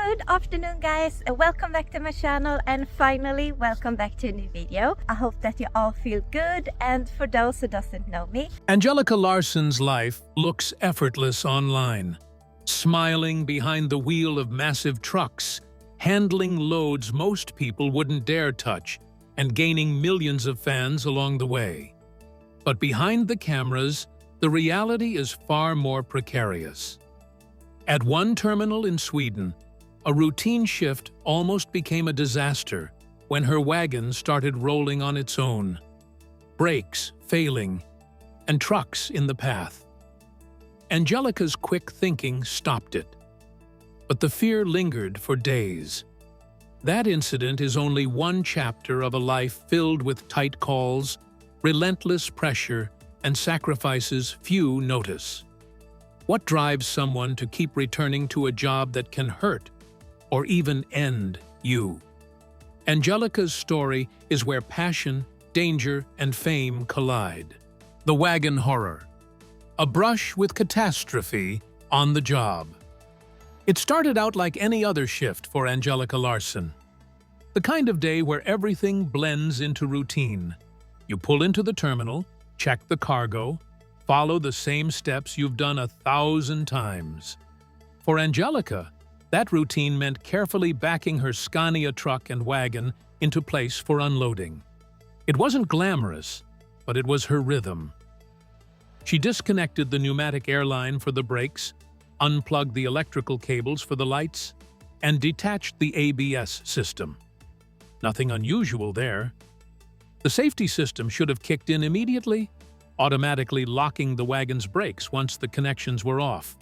Good afternoon, guys, and welcome back to my channel, and finally welcome back to a new video. I hope that you all feel good, and for those who doesn't know me, Angelica Larsson's life looks effortless online, smiling behind the wheel of massive trucks, handling loads most people wouldn't dare touch, and gaining millions of fans along the way. But behind the cameras, the reality is far more precarious. At one terminal in Sweden, a routine shift almost became a disaster when her wagon started rolling on its own, brakes failing, and trucks in the path. Angelica's quick thinking stopped it, but the fear lingered for days. That incident is only one chapter of a life filled with tight calls, relentless pressure, and sacrifices few notice. What drives someone to keep returning to a job that can hurt or even end you? Angelica's story is where passion, danger, and fame collide. The wagon horror. A brush with catastrophe on the job. It started out like any other shift for Angelica Larsson. The kind of day where everything blends into routine. You pull into the terminal, check the cargo, follow the same steps you've done 1,000 times. For Angelica, that routine meant carefully backing her Scania truck and wagon into place for unloading. It wasn't glamorous, but it was her rhythm. She disconnected the pneumatic airline for the brakes, unplugged the electrical cables for the lights, and detached the ABS system. Nothing unusual there. The safety system should have kicked in immediately, automatically locking the wagon's brakes once the connections were off.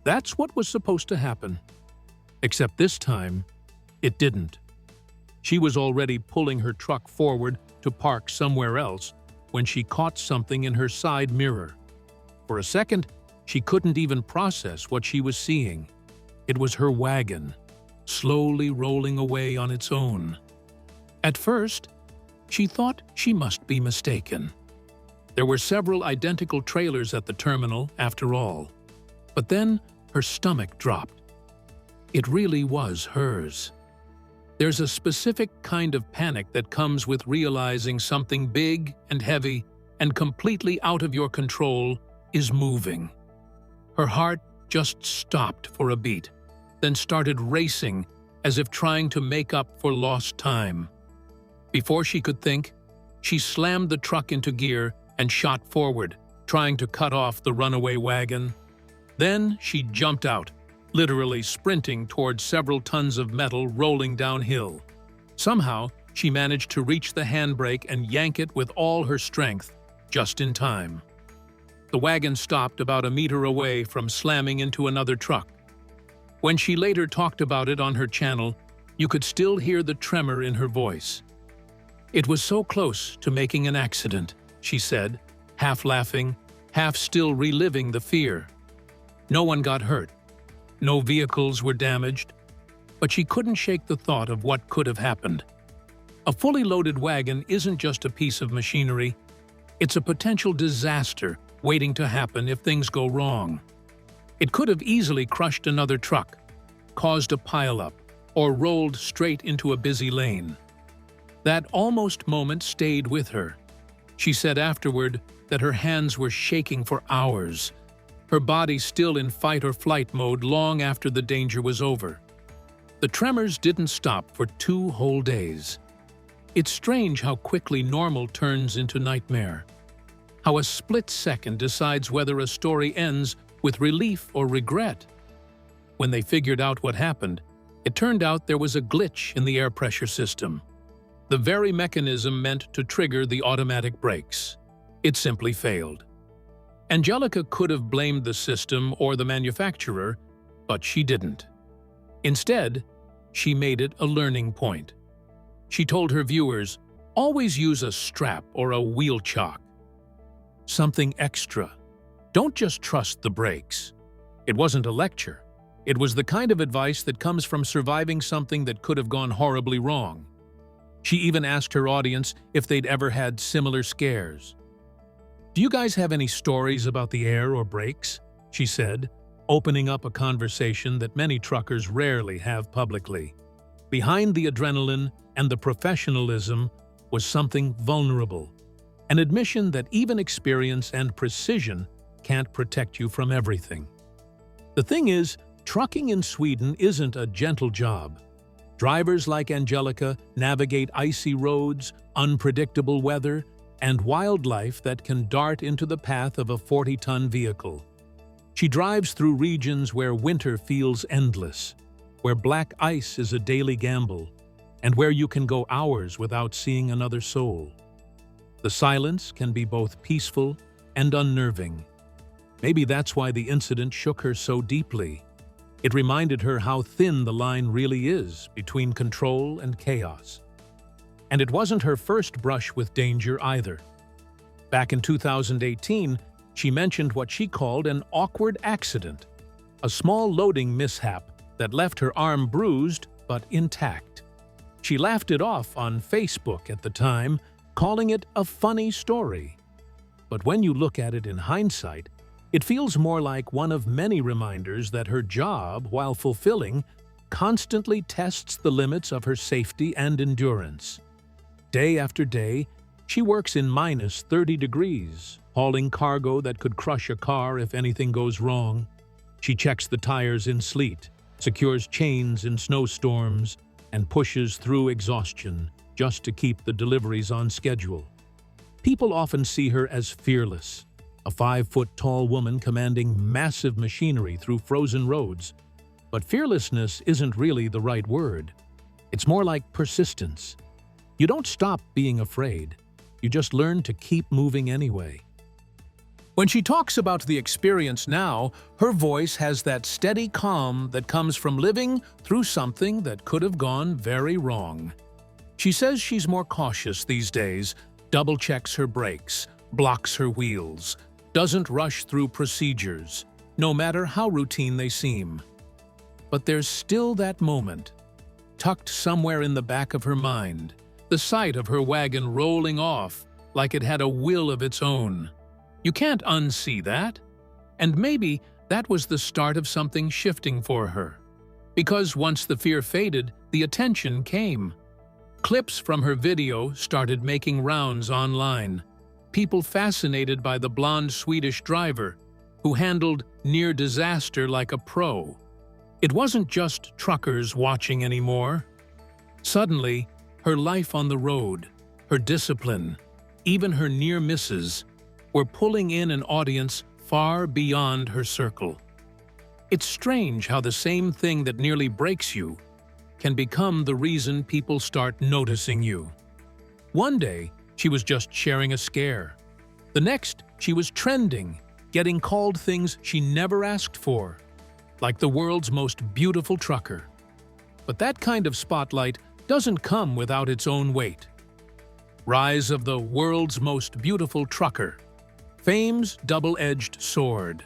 That's what was supposed to happen. Except this time, it didn't. She was already pulling her truck forward to park somewhere else when she caught something in her side mirror. For a second, she couldn't even process what she was seeing. It was her wagon, slowly rolling away on its own. At first, she thought she must be mistaken. There were several identical trailers at the terminal, after all. But then her stomach dropped. It really was hers. There's a specific kind of panic that comes with realizing something big and heavy and completely out of your control is moving. Her heart just stopped for a beat, then started racing as if trying to make up for lost time. Before she could think, she slammed the truck into gear and shot forward, trying to cut off the runaway wagon. Then she jumped out, literally sprinting towards several tons of metal rolling downhill. Somehow, she managed to reach the handbrake and yank it with all her strength, just in time. The wagon stopped about a meter away from slamming into another truck. When she later talked about it on her channel, you could still hear the tremor in her voice. "It was so close to making an accident," she said, half laughing, half still reliving the fear. No one got hurt. No vehicles were damaged. But she couldn't shake the thought of what could have happened. A fully loaded wagon isn't just a piece of machinery. It's a potential disaster waiting to happen if things go wrong. It could have easily crushed another truck, caused a pileup, or rolled straight into a busy lane. That almost moment stayed with her. She said afterward that her hands were shaking for hours, her body still in fight or flight mode long after the danger was over. The tremors didn't stop for 2 whole days. It's strange how quickly normal turns into nightmare. How a split second decides whether a story ends with relief or regret. When they figured out what happened, it turned out there was a glitch in the air pressure system. The very mechanism meant to trigger the automatic brakes. It simply failed. Angelica could have blamed the system or the manufacturer, but she didn't. Instead, she made it a learning point. She told her viewers, always use a strap or a wheel chock. Something extra. Don't just trust the brakes. It wasn't a lecture. It was the kind of advice that comes from surviving something that could have gone horribly wrong. She even asked her audience if they'd ever had similar scares. "Do you guys have any stories about the air or brakes?" she said, opening up a conversation that many truckers rarely have publicly. Behind the adrenaline and the professionalism was something vulnerable, an admission that even experience and precision can't protect you from everything. The thing is, trucking in Sweden isn't a gentle job. Drivers like Angelica navigate icy roads, unpredictable weather, and wildlife that can dart into the path of a 40-ton vehicle. She drives through regions where winter feels endless, where black ice is a daily gamble, and where you can go hours without seeing another soul. The silence can be both peaceful and unnerving. Maybe that's why the incident shook her so deeply. It reminded her how thin the line really is between control and chaos. And it wasn't her first brush with danger either. Back in 2018, she mentioned what she called an awkward accident, a small loading mishap that left her arm bruised but intact. She laughed it off on Facebook at the time, calling it a funny story. But when you look at it in hindsight, it feels more like one of many reminders that her job, while fulfilling, constantly tests the limits of her safety and endurance. Day after day, she works in minus 30 degrees, hauling cargo that could crush a car if anything goes wrong. She checks the tires in sleet, secures chains in snowstorms, and pushes through exhaustion just to keep the deliveries on schedule. People often see her as fearless, a 5-foot-tall woman commanding massive machinery through frozen roads. But fearlessness isn't really the right word. It's more like persistence. You don't stop being afraid. You just learn to keep moving anyway. When she talks about the experience now, her voice has that steady calm that comes from living through something that could have gone very wrong. She says she's more cautious these days, double-checks her brakes, blocks her wheels, doesn't rush through procedures, no matter how routine they seem. But there's still that moment, tucked somewhere in the back of her mind, the sight of her wagon rolling off like it had a will of its own. You can't unsee that. And maybe that was the start of something shifting for her. Because once the fear faded, the attention came. Clips from her video started making rounds online. People fascinated by the blonde Swedish driver who handled near disaster like a pro. It wasn't just truckers watching anymore. Suddenly, her life on the road, her discipline, even her near misses, were pulling in an audience far beyond her circle. It's strange how the same thing that nearly breaks you can become the reason people start noticing you. One day, she was just sharing a scare. The next, she was trending, getting called things she never asked for, like the world's most beautiful trucker. But that kind of spotlight doesn't come without its own weight. Rise of the world's most beautiful trucker. Fame's double-edged sword.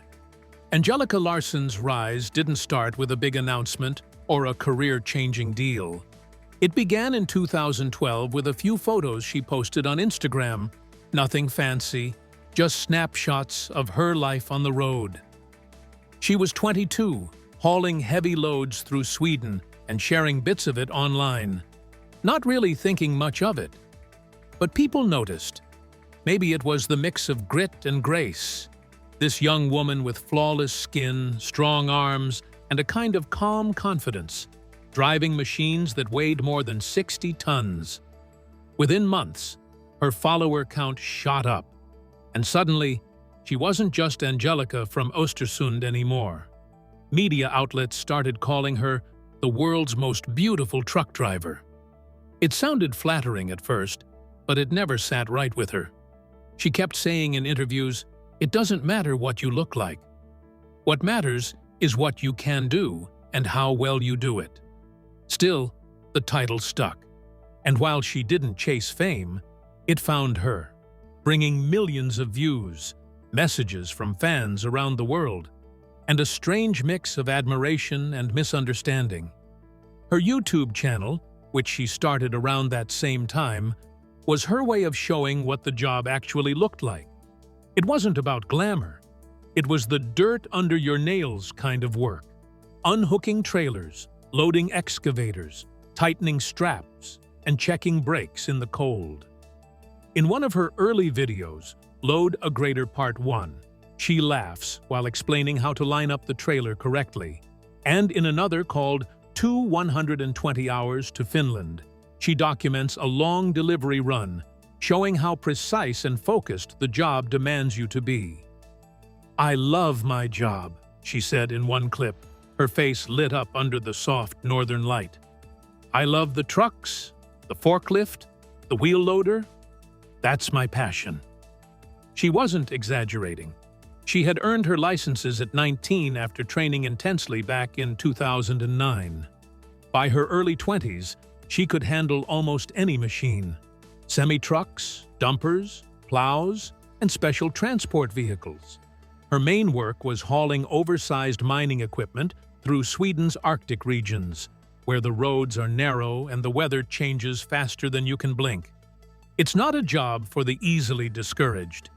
Angelica Larsson's rise didn't start with a big announcement or a career-changing deal. It began in 2012 with a few photos she posted on Instagram. Nothing fancy, just snapshots of her life on the road. She was 22, hauling heavy loads through Sweden and sharing bits of it online. Not really thinking much of it. But people noticed. Maybe it was the mix of grit and grace. This young woman with flawless skin, strong arms, and a kind of calm confidence, driving machines that weighed more than 60 tons. Within months, her follower count shot up, and suddenly, she wasn't just Angelica from Östersund anymore. Media outlets started calling her the world's most beautiful truck driver. It sounded flattering at first, but it never sat right with her. She kept saying in interviews, "It doesn't matter what you look like. What matters is what you can do and how well you do it." Still, the title stuck. And while she didn't chase fame, it found her, bringing millions of views, messages from fans around the world, and a strange mix of admiration and misunderstanding. Her YouTube channel, which she started around that same time, was her way of showing what the job actually looked like. It wasn't about glamour. It was the dirt under your nails kind of work. Unhooking trailers, loading excavators, tightening straps, and checking brakes in the cold. In one of her early videos, Load a Grader Part 1, she laughs while explaining how to line up the trailer correctly. And in another called 120 Hours to Finland, she documents a long delivery run, showing how precise and focused the job demands you to be. "I love my job," she said in one clip, her face lit up under the soft northern light. "I love the trucks, the forklift, the wheel loader. That's my passion." She wasn't exaggerating. She had earned her licenses at 19 after training intensely back in 2009. By her early 20s, she could handle almost any machine: semi-trucks, dumpers, plows, and special transport vehicles. Her main work was hauling oversized mining equipment through Sweden's Arctic regions, where the roads are narrow and the weather changes faster than you can blink. It's not a job for the easily discouraged.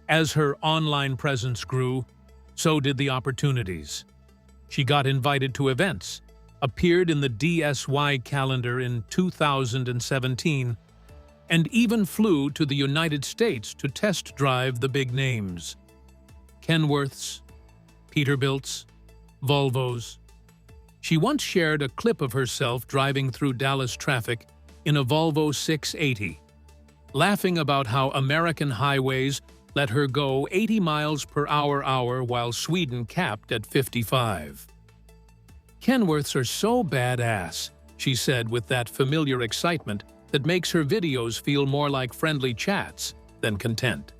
As her online presence grew, so did the opportunities. She got invited to events, appeared in the DSY calendar in 2017, and even flew to the United States to test drive the big names: Kenworths, Peterbilts, Volvos. She once shared a clip of herself driving through Dallas traffic in a Volvo 680, laughing about how American highways let her go 80 miles per hour while Sweden capped at 55. "Kenworths are so badass," she said with that familiar excitement that makes her videos feel more like friendly chats than content.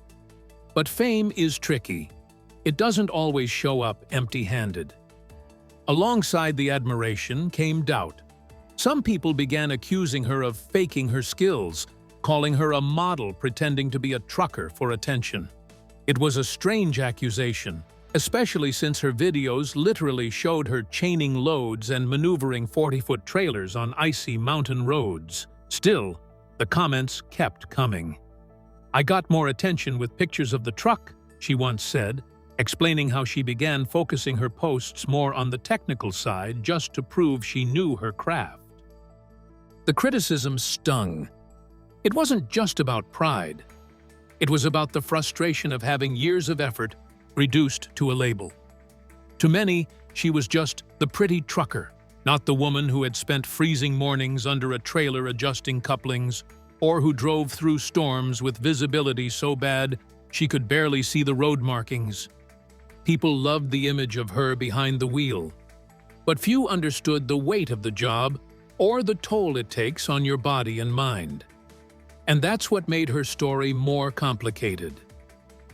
But fame is tricky. It doesn't always show up empty-handed. Alongside the admiration came doubt. Some people began accusing her of faking her skills, calling her a model pretending to be a trucker for attention. It was a strange accusation, especially since her videos literally showed her chaining loads and maneuvering 40-foot trailers on icy mountain roads. Still, the comments kept coming. "I got more attention with pictures of the truck," she once said, explaining how she began focusing her posts more on the technical side just to prove she knew her craft. The criticism stung. It wasn't just about pride. It was about the frustration of having years of effort reduced to a label. To many, she was just the pretty trucker, not the woman who had spent freezing mornings under a trailer adjusting couplings, or who drove through storms with visibility so bad she could barely see the road markings. People loved the image of her behind the wheel, but few understood the weight of the job or the toll it takes on your body and mind. And that's what made her story more complicated.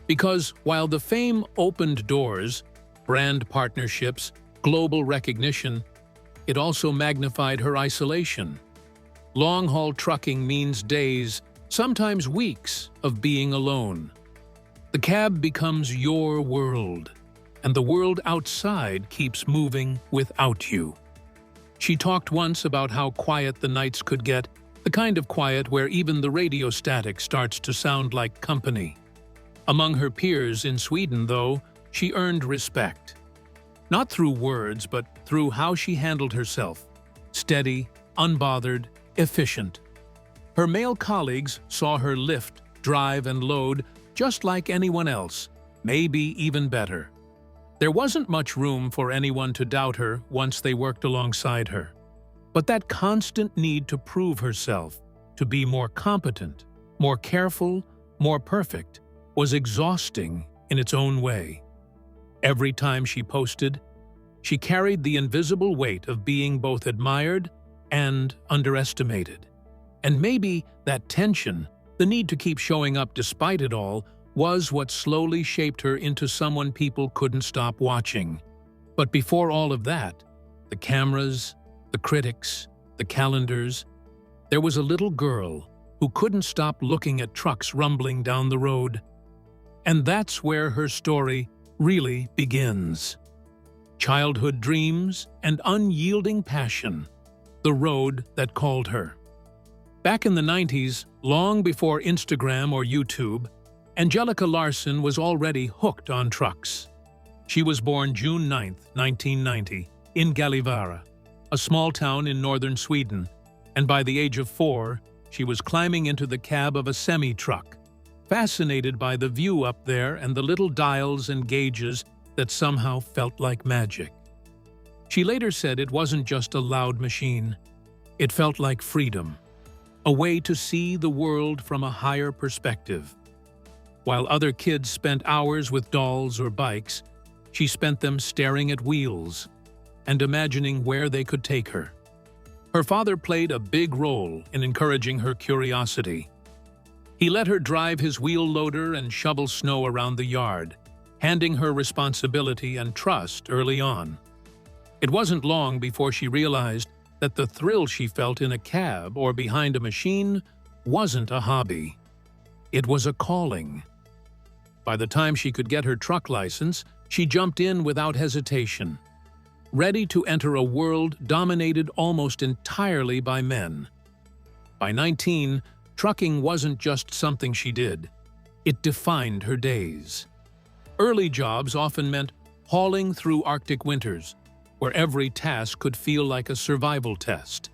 Because while the fame opened doors, brand partnerships, global recognition, it also magnified her isolation. Long-haul trucking means days, sometimes weeks, of being alone. The cab becomes your world, and the world outside keeps moving without you. She talked once about how quiet the nights could get, the kind of quiet where even the radio static starts to sound like company. Among her peers in Sweden, though, she earned respect. Not through words, but through how she handled herself. Steady, unbothered, efficient. Her male colleagues saw her lift, drive, and load just like anyone else, maybe even better. There wasn't much room for anyone to doubt her once they worked alongside her. But that constant need to prove herself, to be more competent, more careful, more perfect, was exhausting in its own way. Every time she posted, she carried the invisible weight of being both admired and underestimated. And maybe that tension, the need to keep showing up despite it all, was what slowly shaped her into someone people couldn't stop watching. But before all of that, the cameras, the critics, the calendars, there was a little girl who couldn't stop looking at trucks rumbling down the road. And that's where her story really begins. Childhood dreams and unyielding passion, the road that called her. Back in the 90s, long before Instagram or YouTube, Angelica Larsson was already hooked on trucks. She was born June 9, 1990, in Gällivare, a small town in northern Sweden, and by the age of 4, she was climbing into the cab of a semi-truck, fascinated by the view up there and the little dials and gauges that somehow felt like magic. She later said it wasn't just a loud machine. It felt like freedom, a way to see the world from a higher perspective. While other kids spent hours with dolls or bikes, she spent them staring at wheels and imagining where they could take her. Her father played a big role in encouraging her curiosity. He let her drive his wheel loader and shovel snow around the yard, handing her responsibility and trust early on. It wasn't long before she realized that the thrill she felt in a cab or behind a machine wasn't a hobby. It was a calling. By the time she could get her truck license, she jumped in without hesitation, ready to enter a world dominated almost entirely by men. By 19, trucking wasn't just something she did. It defined her days. Early jobs often meant hauling through Arctic winters, where every task could feel like a survival test.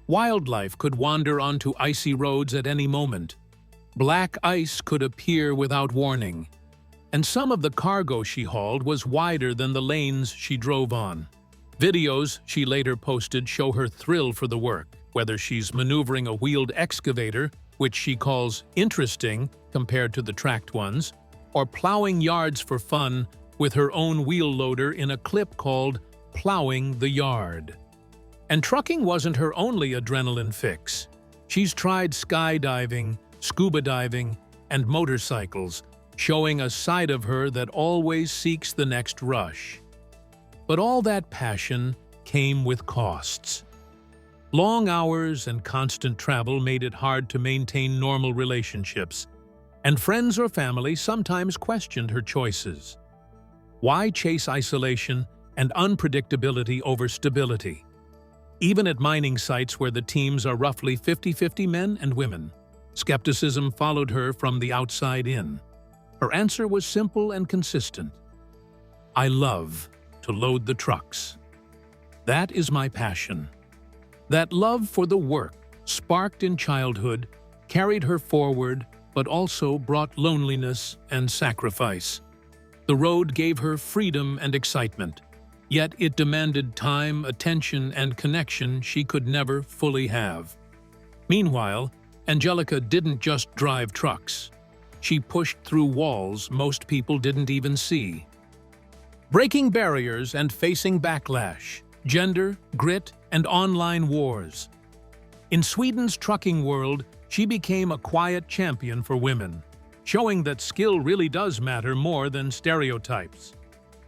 Wildlife could wander onto icy roads at any moment. Black ice could appear without warning, and some of the cargo she hauled was wider than the lanes she drove on. Videos she later posted show her thrill for the work, whether she's maneuvering a wheeled excavator, which she calls interesting compared to the tracked ones, or plowing yards for fun with her own wheel loader in a clip called Plowing the Yard. And trucking wasn't her only adrenaline fix. She's tried skydiving, scuba diving, and motorcycles, showing a side of her that always seeks the next rush. But all that passion came with costs. Long hours and constant travel made it hard to maintain normal relationships, and friends or family sometimes questioned her choices. Why chase isolation and unpredictability over stability? Even at mining sites where the teams are roughly 50-50 men and women, skepticism followed her from the outside in. Her answer was simple and consistent. I love to load the trucks. That is my passion. That love for the work, sparked in childhood, carried her forward, but also brought loneliness and sacrifice. The road gave her freedom and excitement, yet it demanded time, attention, and connection she could never fully have. Meanwhile, Angelica didn't just drive trucks. She pushed through walls most people didn't even see. Breaking barriers and facing backlash, gender, grit, and online wars. In Sweden's trucking world, she became a quiet champion for women, showing that skill really does matter more than stereotypes.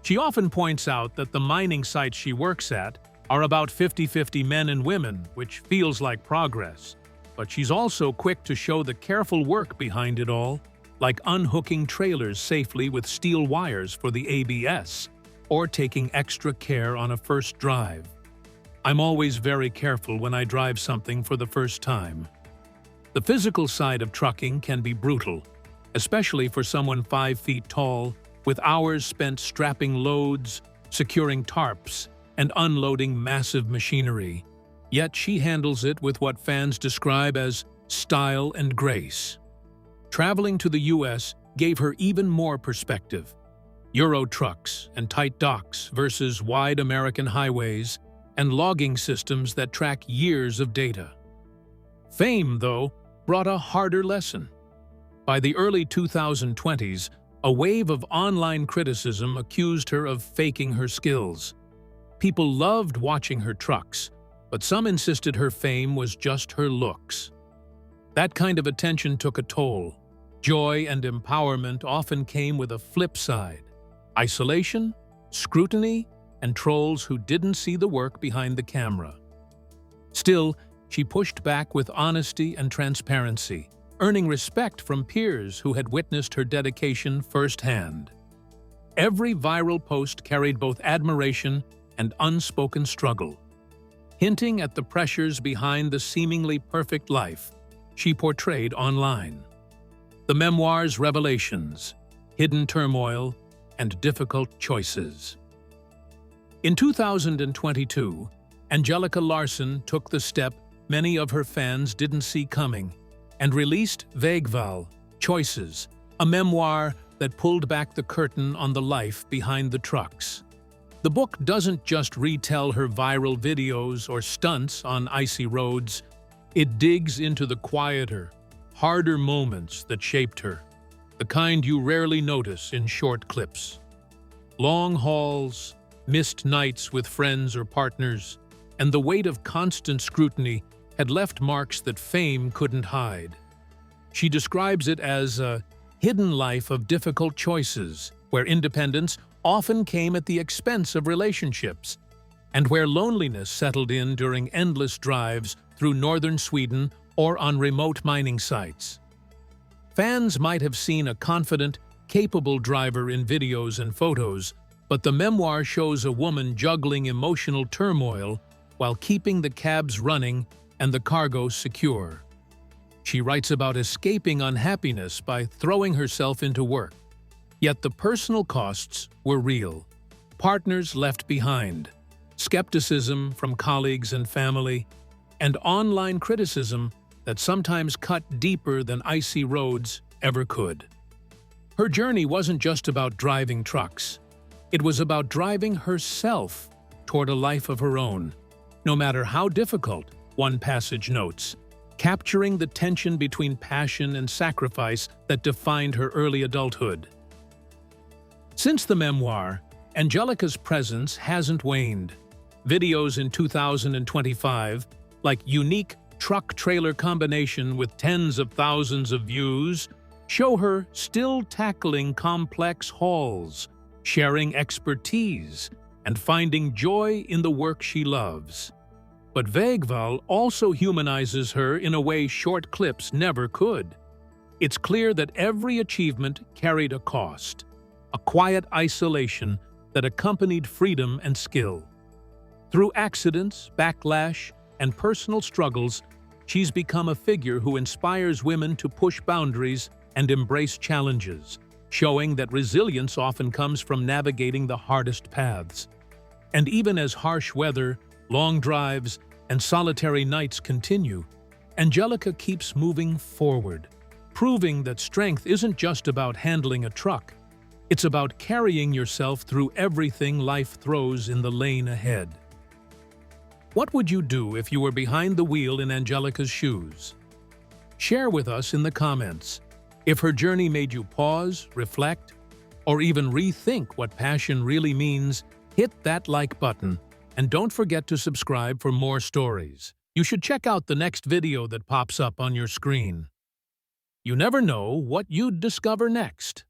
She often points out that the mining sites she works at are about 50-50 men and women, which feels like progress. But she's also quick to show the careful work behind it all, like unhooking trailers safely with steel wires for the ABS, or taking extra care on a first drive. I'm always very careful when I drive something for the first time. The physical side of trucking can be brutal, especially for someone 5 feet tall, with hours spent strapping loads, securing tarps, and unloading massive machinery. Yet she handles it with what fans describe as style and grace. Traveling to the US gave her even more perspective. Euro trucks and tight docks versus wide American highways and logging systems that track years of data. Fame, though, brought a harder lesson. By the early 2020s, a wave of online criticism accused her of faking her skills. People loved watching her trucks, but some insisted her fame was just her looks. That kind of attention took a toll. Joy and empowerment often came with a flip side: isolation, scrutiny, and trolls who didn't see the work behind the camera. Still, she pushed back with honesty and transparency, earning respect from peers who had witnessed her dedication firsthand. Every viral post carried both admiration and unspoken struggle. Hinting at the pressures behind the seemingly perfect life she portrayed online. The memoir's revelations, hidden turmoil, and difficult choices. In 2022, Angelica Larsson took the step many of her fans didn't see coming and released Vägval, Choices, a memoir that pulled back the curtain on the life behind the trucks. The book doesn't just retell her viral videos or stunts on icy roads, it digs into the quieter, harder moments that shaped her, the kind you rarely notice in short clips. Long hauls, missed nights with friends or partners, and the weight of constant scrutiny had left marks that fame couldn't hide. She describes it as a hidden life of difficult choices, where independence often came at the expense of relationships, and where loneliness settled in during endless drives through northern Sweden or on remote mining sites. Fans might have seen a confident, capable driver in videos and photos, but the memoir shows a woman juggling emotional turmoil while keeping the cabs running and the cargo secure. She writes about escaping unhappiness by throwing herself into work. Yet the personal costs were real. Partners left behind, skepticism from colleagues and family, and online criticism that sometimes cut deeper than icy roads ever could. Her journey wasn't just about driving trucks. It was about driving herself toward a life of her own, no matter how difficult, one passage notes, capturing the tension between passion and sacrifice that defined her early adulthood. Since the memoir, Angelica's presence hasn't waned. Videos in 2025, like unique truck-trailer combination with tens of thousands of views, show her still tackling complex hauls, sharing expertise, and finding joy in the work she loves. But Vägval also humanizes her in a way short clips never could. It's clear that every achievement carried a cost, a quiet isolation that accompanied freedom and skill. Through accidents, backlash, and personal struggles, she's become a figure who inspires women to push boundaries and embrace challenges, showing that resilience often comes from navigating the hardest paths. And even as harsh weather, long drives, and solitary nights continue, Angelica keeps moving forward, proving that strength isn't just about handling a truck. It's about carrying yourself through everything life throws in the lane ahead. What would you do if you were behind the wheel in Angelica's shoes? Share with us in the comments. If her journey made you pause, reflect, or even rethink what passion really means, hit that like button, and don't forget to subscribe for more stories. You should check out the next video that pops up on your screen. You never know what you'd discover next.